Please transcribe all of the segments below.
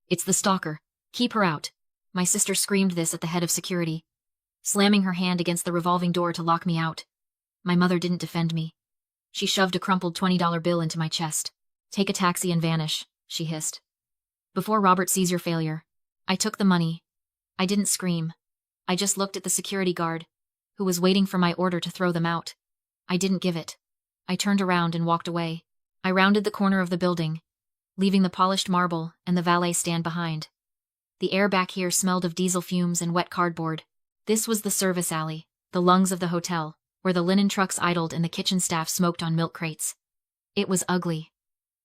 It's the stalker. Keep her out. My sister screamed this at the head of security, slamming her hand against the revolving door to lock me out. My mother didn't defend me. She shoved a crumpled $20 bill into my chest. Take a taxi and vanish, she hissed. Before Robert sees your failure. I took the money. I didn't scream. I just looked at the security guard, who was waiting for my order to throw them out. I didn't give it. I turned around and walked away. I rounded the corner of the building, leaving the polished marble and the valet stand behind. The air back here smelled of diesel fumes and wet cardboard. This was the service alley, the lungs of the hotel, where the linen trucks idled and the kitchen staff smoked on milk crates. It was ugly.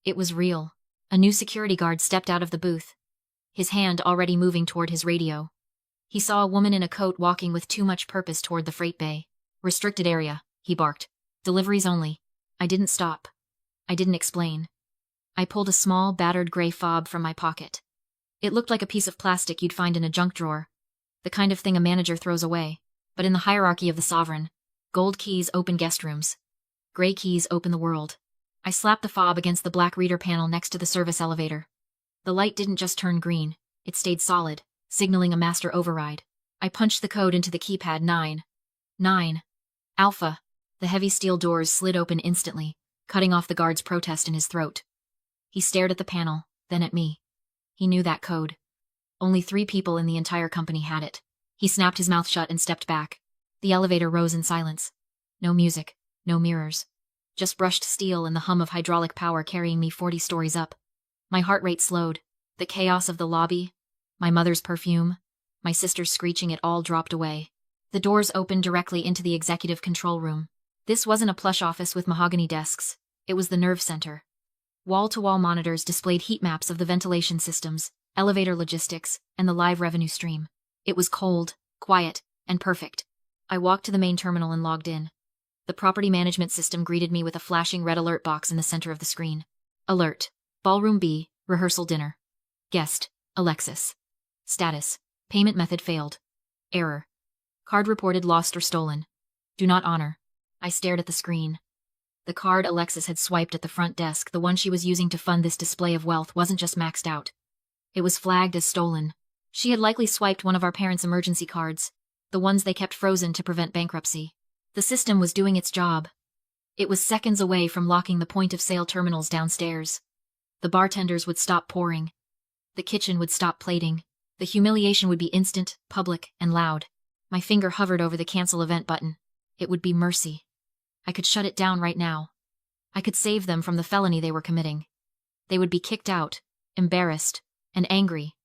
It was real. A new security guard stepped out of the booth, his hand already moving toward his radio. He saw a woman in a coat walking with too much purpose toward the freight bay. Restricted area, he barked. Deliveries only. I didn't stop. I didn't explain. I pulled a small, battered gray fob from my pocket. It looked like a piece of plastic you'd find in a junk drawer, the kind of thing a manager throws away. But in the hierarchy of the sovereign, gold keys open guest rooms. Gray keys open the world. I slapped the fob against the black reader panel next to the service elevator. The light didn't just turn green, it stayed solid, signaling a master override. I punched the code into the keypad. 9. Alpha. The heavy steel doors slid open instantly, cutting off the guard's protest in his throat. He stared at the panel, then at me. He knew that code. Only 3 people in the entire company had it. He snapped his mouth shut and stepped back. The elevator rose in silence. No music, no mirrors. Just brushed steel and the hum of hydraulic power carrying me 40 stories up. My heart rate slowed. The chaos of the lobby, my mother's perfume, my sister's screeching, it all dropped away. The doors opened directly into the executive control room. This wasn't a plush office with mahogany desks. It was the nerve center. Wall-to-wall monitors displayed heat maps of the ventilation systems, elevator logistics, and the live revenue stream. It was cold, quiet, and perfect. I walked to the main terminal and logged in. The property management system greeted me with a flashing red alert box in the center of the screen. Alert. Ballroom B, rehearsal dinner. Guest, Alexis. Status. Payment method failed. Error. Card reported lost or stolen. Do not honor. I stared at the screen. The card Alexis had swiped at the front desk, the one she was using to fund this display of wealth, wasn't just maxed out. It was flagged as stolen. She had likely swiped one of our parents' emergency cards, the ones they kept frozen to prevent bankruptcy. The system was doing its job. It was seconds away from locking the point-of-sale terminals downstairs. The bartenders would stop pouring. The kitchen would stop plating. The humiliation would be instant, public, and loud. My finger hovered over the cancel event button. It would be mercy. I could shut it down right now. I could save them from the felony they were committing. They would be kicked out, embarrassed, and angry,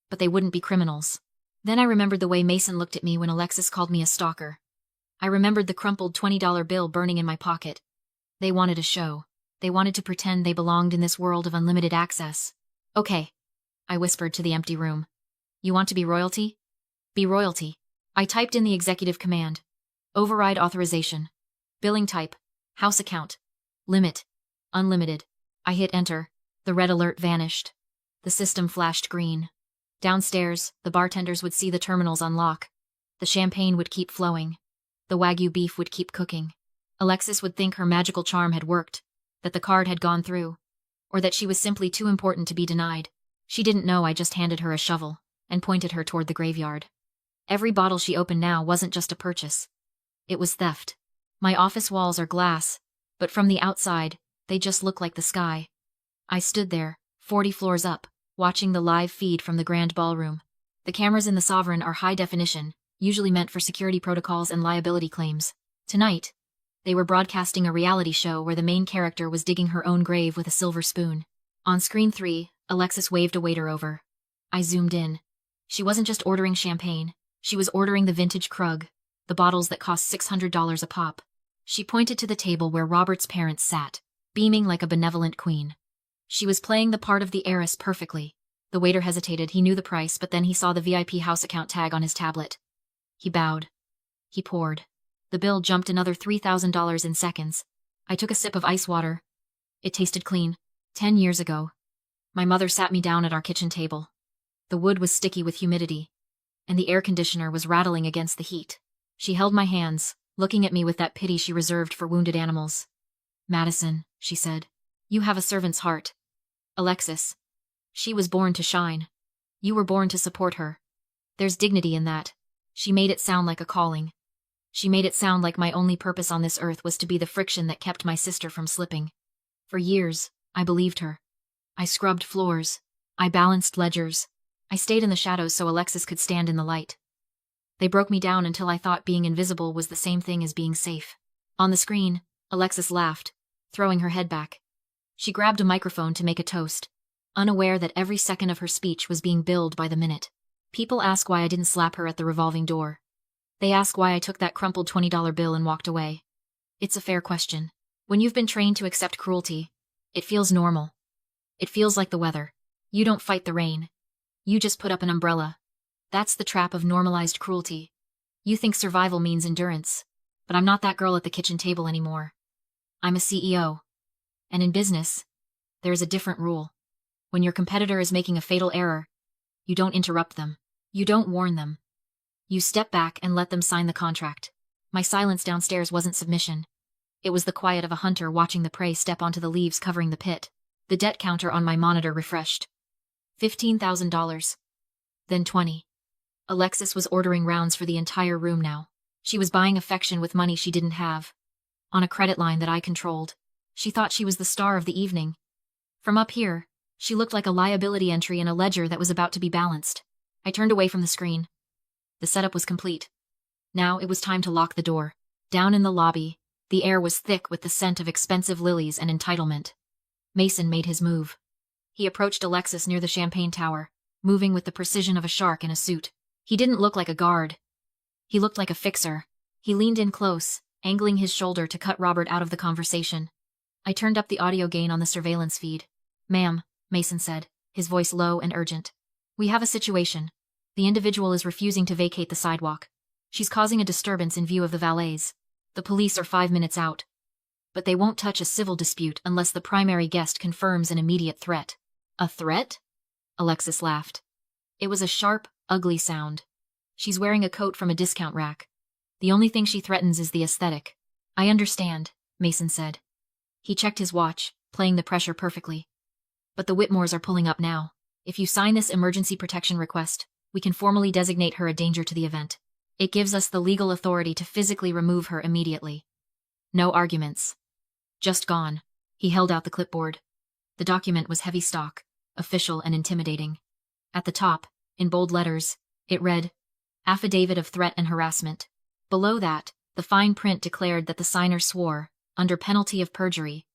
but they wouldn't be criminals. Then I remembered the way Mason looked at me when Alexis called me a stalker. I remembered the crumpled $20 bill burning in my pocket. They wanted a show. They wanted to pretend they belonged in this world of unlimited access. Okay, I whispered to the empty room. You want to be royalty? Be royalty. I typed in the executive command. Override authorization. Billing type. House account. Limit. Unlimited. I hit enter. The red alert vanished. The system flashed green. Downstairs, the bartenders would see the terminals unlock. The champagne would keep flowing. The Wagyu beef would keep cooking. Alexis would think her magical charm had worked, that the card had gone through, or that she was simply too important to be denied. She didn't know I just handed her a shovel and pointed her toward the graveyard. Every bottle she opened now wasn't just a purchase. It was theft. My office walls are glass, but from the outside, they just look like the sky. I stood there, 40 floors up, watching the live feed from the grand ballroom. The cameras in the Sovereign are high definition, usually meant for security protocols and liability claims. Tonight, they were broadcasting a reality show where the main character was digging her own grave with a silver spoon. On screen 3, Alexis waved a waiter over. I zoomed in. She wasn't just ordering champagne. She was ordering the vintage Krug, the bottles that cost $600 a pop. She pointed to the table where Robert's parents sat, beaming like a benevolent queen. She was playing the part of the heiress perfectly. The waiter hesitated. He knew the price, but then he saw the VIP house account tag on his tablet. He bowed. He poured. The bill jumped another $3,000 in seconds. I took a sip of ice water. It tasted clean. 10 years ago. My mother sat me down at our kitchen table. The wood was sticky with humidity, and the air conditioner was rattling against the heat. She held my hands, looking at me with that pity she reserved for wounded animals. Madison, she said, you have a servant's heart. Alexis. She was born to shine. You were born to support her. There's dignity in that. She made it sound like a calling. She made it sound like my only purpose on this earth was to be the friction that kept my sister from slipping. For years, I believed her. I scrubbed floors. I balanced ledgers. I stayed in the shadows so Alexis could stand in the light. They broke me down until I thought being invisible was the same thing as being safe. On the screen, Alexis laughed, throwing her head back. She grabbed a microphone to make a toast, unaware that every second of her speech was being billed by the minute. People ask why I didn't slap her at the revolving door. They ask why I took that crumpled $20 bill and walked away. It's a fair question. When you've been trained to accept cruelty, it feels normal. It feels like the weather. You don't fight the rain. You just put up an umbrella. That's the trap of normalized cruelty. You think survival means endurance, but I'm not that girl at the kitchen table anymore. I'm a CEO. And in business, there's a different rule. When your competitor is making a fatal error, you don't interrupt them. You don't warn them. You step back and let them sign the contract. My silence downstairs wasn't submission. It was the quiet of a hunter watching the prey step onto the leaves covering the pit. The debt counter on my monitor refreshed. $15,000. Then 20. Alexis was ordering rounds for the entire room now. She was buying affection with money she didn't have. On a credit line that I controlled. She thought she was the star of the evening. From up here, she looked like a liability entry in a ledger that was about to be balanced. I turned away from the screen. The setup was complete. Now it was time to lock the door. Down in the lobby, the air was thick with the scent of expensive lilies and entitlement. Mason made his move. He approached Alexis near the champagne tower, moving with the precision of a shark in a suit. He didn't look like a guard. He looked like a fixer. He leaned in close, angling his shoulder to cut Robert out of the conversation. I turned up the audio gain on the surveillance feed. "Ma'am," Mason said, his voice low and urgent. "We have a situation. The individual is refusing to vacate the sidewalk. She's causing a disturbance in view of the valets. The police are 5 minutes out. But they won't touch a civil dispute unless the primary guest confirms an immediate threat." "A threat?" Alexis laughed. It was a sharp, ugly sound. "She's wearing a coat from a discount rack. The only thing she threatens is the aesthetic." "I understand," Mason said. He checked his watch, playing the pressure perfectly. "But the Whitmores are pulling up now. If you sign this emergency protection request, we can formally designate her a danger to the event. It gives us the legal authority to physically remove her immediately. No arguments. Just gone." He held out the clipboard. The document was heavy stock, official and intimidating. At the top, in bold letters, it read, "Affidavit of Threat and Harassment." Below that, the fine print declared that the signer swore, under penalty of perjury,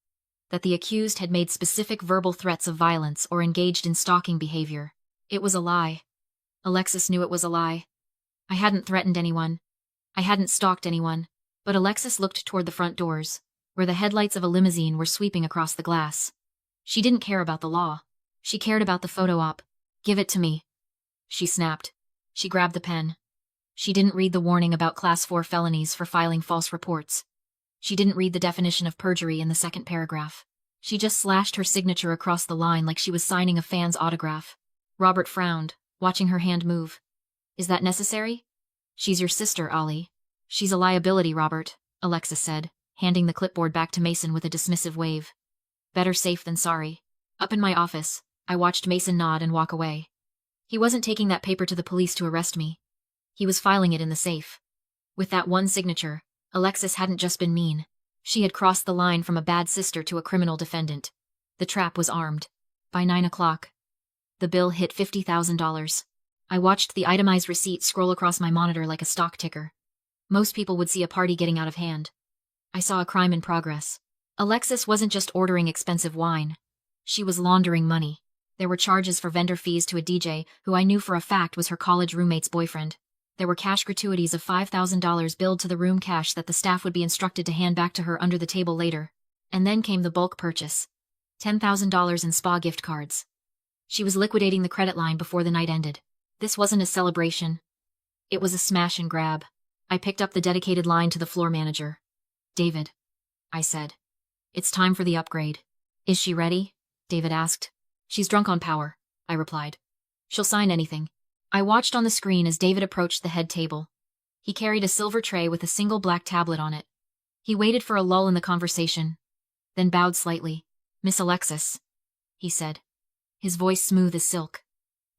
that the accused had made specific verbal threats of violence or engaged in stalking behavior. It was a lie. Alexis knew it was a lie. I hadn't threatened anyone. I hadn't stalked anyone. But Alexis looked toward the front doors, where the headlights of a limousine were sweeping across the glass. She didn't care about the law. She cared about the photo op. "Give it to me," she snapped. She grabbed the pen. She didn't read the warning about Class 4 felonies for filing false reports. She didn't read the definition of perjury in the second paragraph. She just slashed her signature across the line like she was signing a fan's autograph. Robert frowned, watching her hand move. "Is that necessary?" "She's your sister, Ollie." "She's a liability, Robert," Alexis said, handing the clipboard back to Mason with a dismissive wave. "Better safe than sorry." Up in my office, I watched Mason nod and walk away. He wasn't taking that paper to the police to arrest me. He was filing it in the safe. With that one signature, Alexis hadn't just been mean. She had crossed the line from a bad sister to a criminal defendant. The trap was armed. By 9 o'clock, the bill hit $50,000. I watched the itemized receipt scroll across my monitor like a stock ticker. Most people would see a party getting out of hand. I saw a crime in progress. Alexis wasn't just ordering expensive wine. She was laundering money. There were charges for vendor fees to a DJ who I knew for a fact was her college roommate's boyfriend. There were cash gratuities of $5,000 billed to the room cash that the staff would be instructed to hand back to her under the table later. And then came the bulk purchase. $10,000 in spa gift cards. She was liquidating the credit line before the night ended. This wasn't a celebration. It was a smash and grab. I picked up the dedicated line to the floor manager. "David," I said. "It's time for the upgrade." "Is she ready?" David asked. "She's drunk on power," I replied. "She'll sign anything." I watched on the screen as David approached the head table. He carried a silver tray with a single black tablet on it. He waited for a lull in the conversation, then bowed slightly. "Miss Alexis," he said, his voice smooth as silk.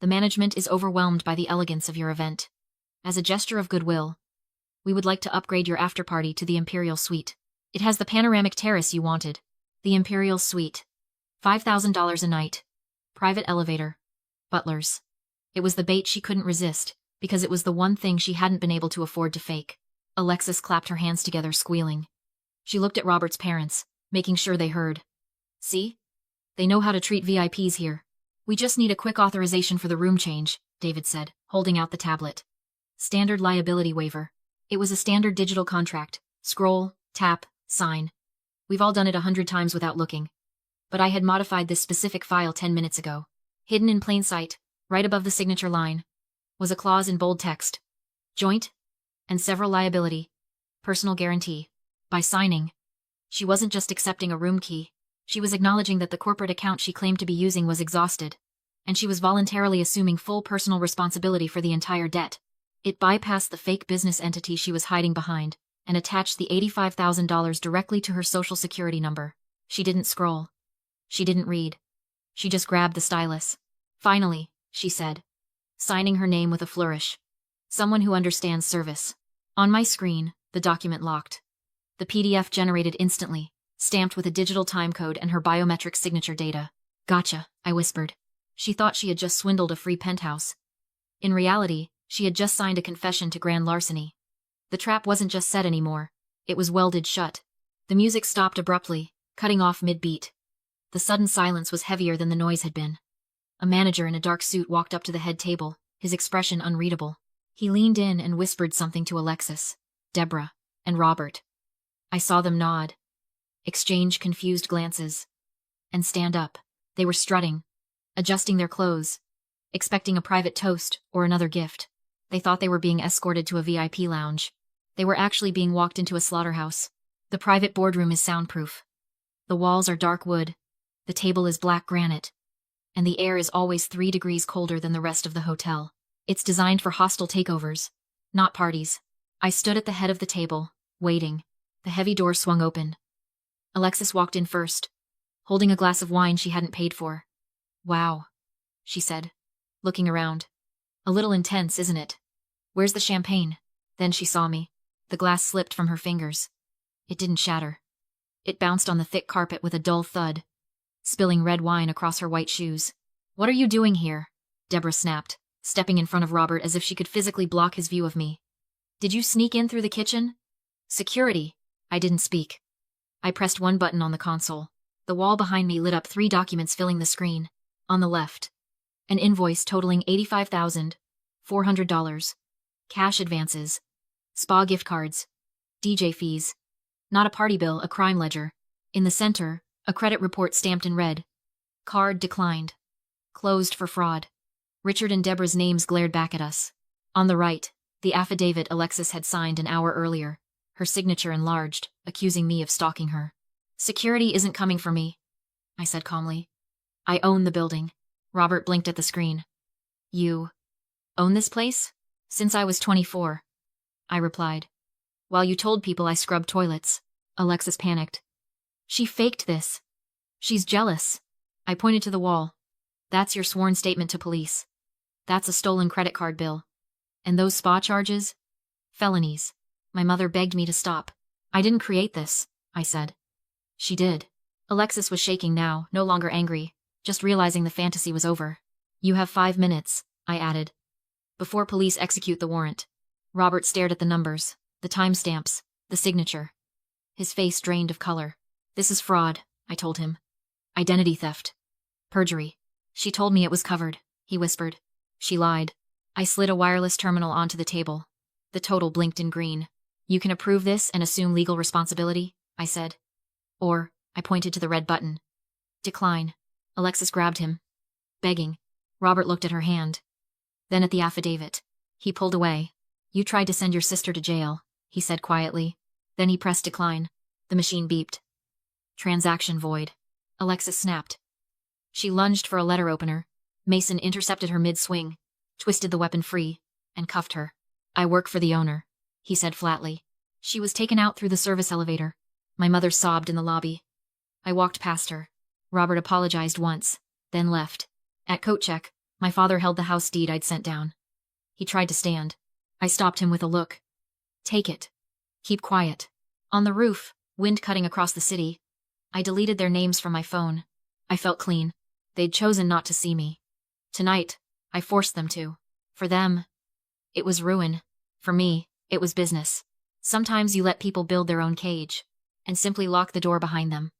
The management is overwhelmed by the elegance of your event. As a gesture of goodwill, we would like to upgrade your after-party to the Imperial Suite. It has the panoramic terrace you wanted. The Imperial Suite. $5,000 a night. Private elevator. Butlers. It was the bait she couldn't resist, because it was the one thing she hadn't been able to afford to fake. Alexis clapped her hands together, squealing. She looked at Robert's parents, making sure they heard. See? They know how to treat VIPs here. We just need a quick authorization for the room change, David said, holding out the tablet. Standard liability waiver. It was a standard digital contract. Scroll, tap, sign. We've all done it 100 times without looking. But I had modified this specific file 10 minutes ago. Hidden in plain sight, right above the signature line, was a clause in bold text. Joint and several liability. Personal guarantee. By signing, she wasn't just accepting a room key. She was acknowledging that the corporate account she claimed to be using was exhausted, and she was voluntarily assuming full personal responsibility for the entire debt. It bypassed the fake business entity she was hiding behind and attached the $85,000 directly to her social security number. She didn't scroll. She didn't read. She just grabbed the stylus. Finally, she said, signing her name with a flourish. Someone who understands service. On my screen, the document locked. The PDF generated instantly, stamped with a digital timecode and her biometric signature data. Gotcha, I whispered. She thought she had just swindled a free penthouse. In reality, she had just signed a confession to grand larceny. The trap wasn't just set anymore. It was welded shut. The music stopped abruptly, cutting off mid-beat. The sudden silence was heavier than the noise had been. A manager in a dark suit walked up to the head table, his expression unreadable. He leaned in and whispered something to Alexis, Deborah, and Robert. I saw them nod, exchange confused glances, and stand up. They were strutting, adjusting their clothes, expecting a private toast or another gift. They thought they were being escorted to a VIP lounge. They were actually being walked into a slaughterhouse. The private boardroom is soundproof. The walls are dark wood. The table is black granite. And the air is always 3 degrees colder than the rest of the hotel. It's designed for hostile takeovers, not parties. I stood at the head of the table, waiting. The heavy door swung open. Alexis walked in first, holding a glass of wine she hadn't paid for. Wow, she said, looking around. A little intense, isn't it? Where's the champagne? Then she saw me. The glass slipped from her fingers. It didn't shatter. It bounced on the thick carpet with a dull thud, spilling red wine across her white shoes. What are you doing here? Deborah snapped, stepping in front of Robert as if she could physically block his view of me. Did you sneak in through the kitchen? Security. I didn't speak. I pressed one button on the console. The wall behind me lit up 3 documents filling the screen. On the left, an invoice totaling $85,400. Cash advances. Spa gift cards. DJ fees. Not a party bill, a crime ledger. In the center, a credit report stamped in red. Card declined. Closed for fraud. Richard and Deborah's names glared back at us. On the right, the affidavit Alexis had signed an hour earlier, her signature enlarged, accusing me of stalking her. Security isn't coming for me, I said calmly. I own the building. Robert blinked at the screen. You own this place? Since I was 24, I replied. While you told people I scrubbed toilets. Alexis panicked. She faked this. She's jealous. I pointed to the wall. That's your sworn statement to police. That's a stolen credit card bill. And those spa charges? Felonies. My mother begged me to stop. I didn't create this, I said. She did. Alexis was shaking now, no longer angry, just realizing the fantasy was over. You have 5 minutes, I added. Before police execute the warrant. Robert stared at the numbers, the timestamps, the signature. His face drained of color. This is fraud, I told him. Identity theft. Perjury. She told me it was covered, he whispered. She lied. I slid a wireless terminal onto the table. The total blinked in green. You can approve this and assume legal responsibility, I said. Or, I pointed to the red button. Decline. Alexis grabbed him. Begging. Robert looked at her hand. Then at the affidavit. He pulled away. You tried to send your sister to jail, he said quietly. Then he pressed decline. The machine beeped. Transaction void. Alexis snapped. She lunged for a letter opener. Mason intercepted her mid-swing, twisted the weapon free, and cuffed her. I work for the owner, he said flatly. She was taken out through the service elevator. My mother sobbed in the lobby. I walked past her. Robert apologized once, then left. At coat check, My father held the house deed I'd sent down. He tried to stand. I stopped him with a look. Take it. Keep quiet. On the roof, wind cutting across the city. I deleted their names from my phone. I felt clean. They'd chosen not to see me. Tonight, I forced them to. For them, it was ruin. For me, it was business. Sometimes you let people build their own cage and simply lock the door behind them.